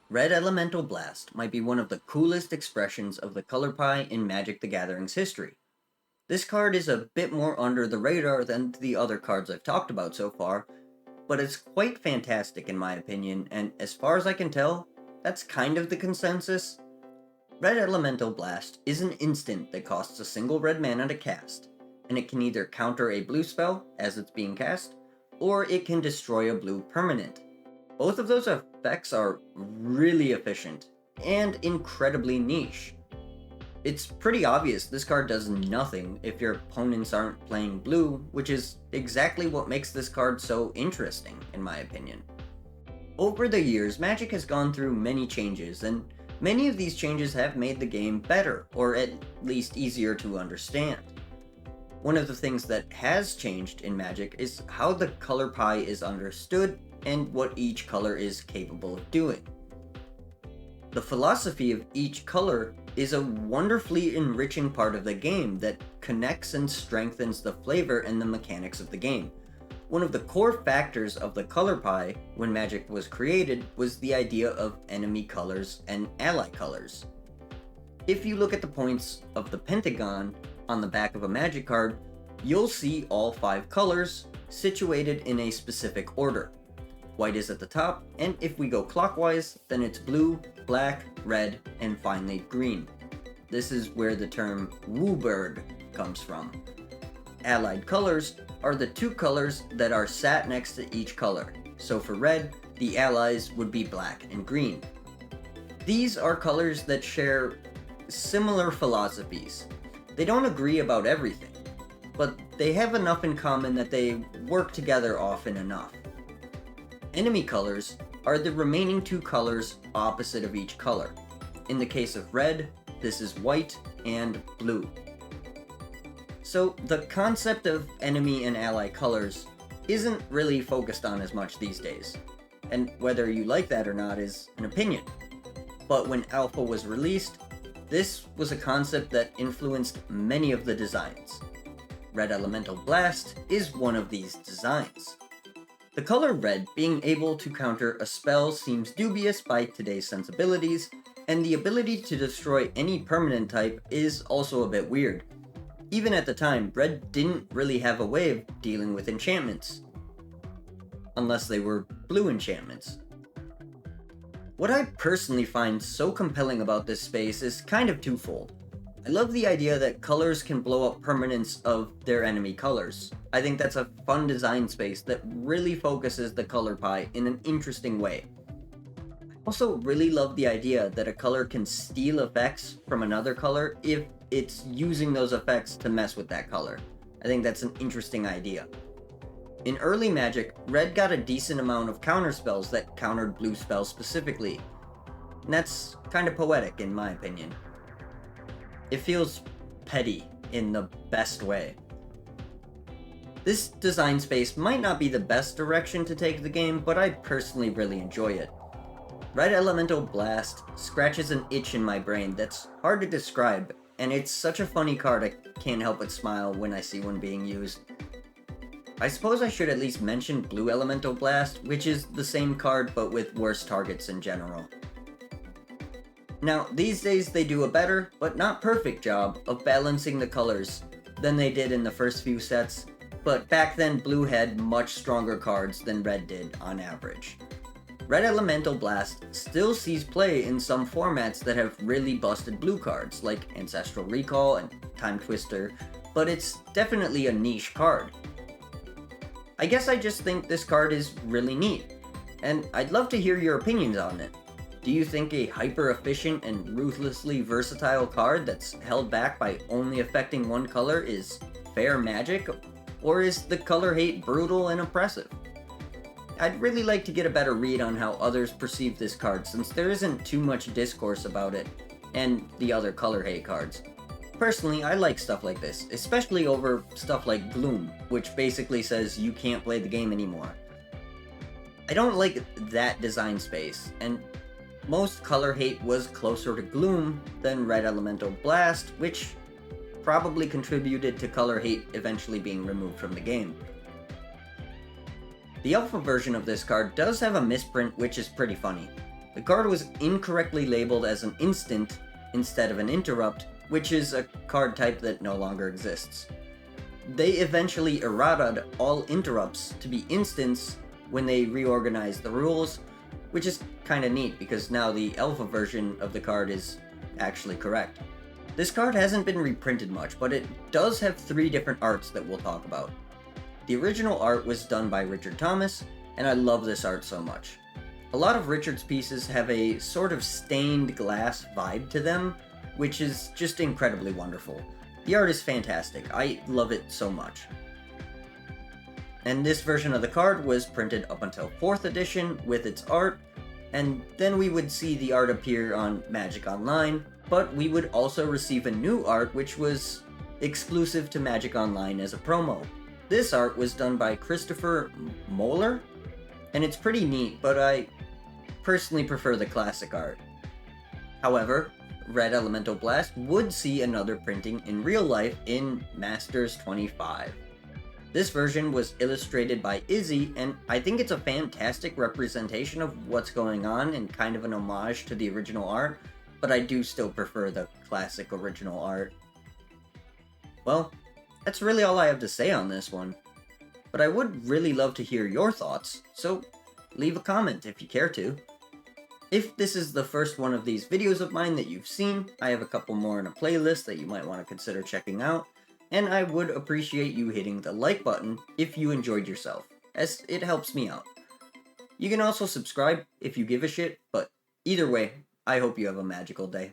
Red Elemental Blast might be one of the coolest expressions of the color pie in Magic the Gathering's history. This card is a bit more under the radar than the other cards I've talked about so far, but it's quite fantastic in my opinion, and as far as I can tell, that's kind of the consensus. Red Elemental Blast is an instant that costs a single red mana to cast, and it can either counter a blue spell as it's being cast, or it can destroy a blue permanent. Both of those effects are really efficient and incredibly niche. It's pretty obvious this card does nothing if your opponents aren't playing blue, which is exactly what makes this card so interesting, in my opinion. Over the years, Magic has gone through many changes, and many of these changes have made the game better, or at least easier to understand. One of the things that has changed in Magic is how the color pie is understood and what each color is capable of doing. The philosophy of each color is a wonderfully enriching part of the game that connects and strengthens the flavor and the mechanics of the game. One of the core factors of the color pie when Magic was created was the idea of enemy colors and ally colors. If you look at the points of the pentagon on the back of a Magic card, you'll see all 5 colors situated in a specific order. White is at the top, and if we go clockwise, then it's blue, black, red, and finally green. This is where the term Woobird comes from. Allied colors are the 2 colors that are sat next to each color. So for red, the allies would be black and green. These are colors that share similar philosophies. They don't agree about everything, but they have enough in common that they work together often enough. Enemy colors are the remaining 2 colors opposite of each color. In the case of red, this is white and blue. So the concept of enemy and ally colors isn't really focused on as much these days, and whether you like that or not is an opinion. But when Alpha was released, this was a concept that influenced many of the designs. Red Elemental Blast is one of these designs. The color red being able to counter a spell seems dubious by today's sensibilities, and the ability to destroy any permanent type is also a bit weird. Even at the time, red didn't really have a way of dealing with enchantments, unless they were blue enchantments. What I personally find so compelling about this space is kind of twofold. I love the idea that colors can blow up permanents of their enemy colors. I think that's a fun design space that really focuses the color pie in an interesting way. I also really love the idea that a color can steal effects from another color if it's using those effects to mess with that color. I think that's an interesting idea. In early Magic, red got a decent amount of counter spells that countered blue spells specifically, and that's kind of poetic in my opinion. It feels petty in the best way. This design space might not be the best direction to take the game, but I personally really enjoy it. Red Elemental Blast scratches an itch in my brain that's hard to describe, and it's such a funny card I can't help but smile when I see one being used. I suppose I should at least mention Blue Elemental Blast, which is the same card but with worse targets in general. Now, these days they do a better, but not perfect job of balancing the colors than they did in the first few sets, but back then blue had much stronger cards than red did on average. Red Elemental Blast still sees play in some formats that have really busted blue cards, like Ancestral Recall and Time Twister, but it's definitely a niche card. I guess I just think this card is really neat, and I'd love to hear your opinions on it. Do you think a hyper-efficient and ruthlessly versatile card that's held back by only affecting one color is fair Magic, or is the color hate brutal and oppressive? I'd really like to get a better read on how others perceive this card, since there isn't too much discourse about it, and the other color hate cards. Personally, I like stuff like this, especially over stuff like Gloom, which basically says you can't play the game anymore. I don't like that design space, and most color hate was closer to Gloom than Red Elemental Blast, which probably contributed to color hate eventually being removed from the game. The alpha version of this card does have a misprint which is pretty funny. The card was incorrectly labeled as an instant instead of an interrupt, which is a card type that no longer exists. They eventually errataed all interrupts to be instants when they reorganized the rules, which is kinda neat because now the alpha version of the card is actually correct. This card hasn't been reprinted much, but it does have 3 different arts that we'll talk about. The original art was done by Richard Thomas, and I love this art so much. A lot of Richard's pieces have a sort of stained glass vibe to them, which is just incredibly wonderful. The art is fantastic. I love it so much. And this version of the card was printed up until 4th edition with its art, and then we would see the art appear on Magic Online, but we would also receive a new art which was exclusive to Magic Online as a promo. This art was done by Christopher Moeller, and it's pretty neat, but I personally prefer the classic art. However, Red Elemental Blast would see another printing in real life in Masters 25. This version was illustrated by Izzy, and I think it's a fantastic representation of what's going on and kind of an homage to the original art, but I do still prefer the classic original art. Well, that's really all I have to say on this one, but I would really love to hear your thoughts, so leave a comment if you care to. If this is the first one of these videos of mine that you've seen, I have a couple more in a playlist that you might want to consider checking out, and I would appreciate you hitting the like button if you enjoyed yourself, as it helps me out. You can also subscribe if you give a shit, but either way, I hope you have a magical day.